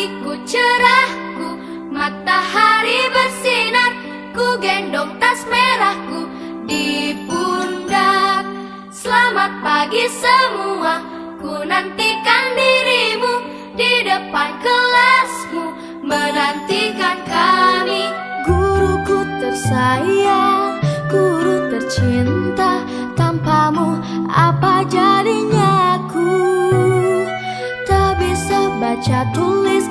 pagiku cerahku, matahari bersinar, ku gendong tas merahku di pundak. Selamat pagi semua, ku nantikan dirimu di depan kelasmu, menantikan kami. Guruku tersayang, guru tercinta, tanpamu apa jadinya aku? Tak bisa baca tulis,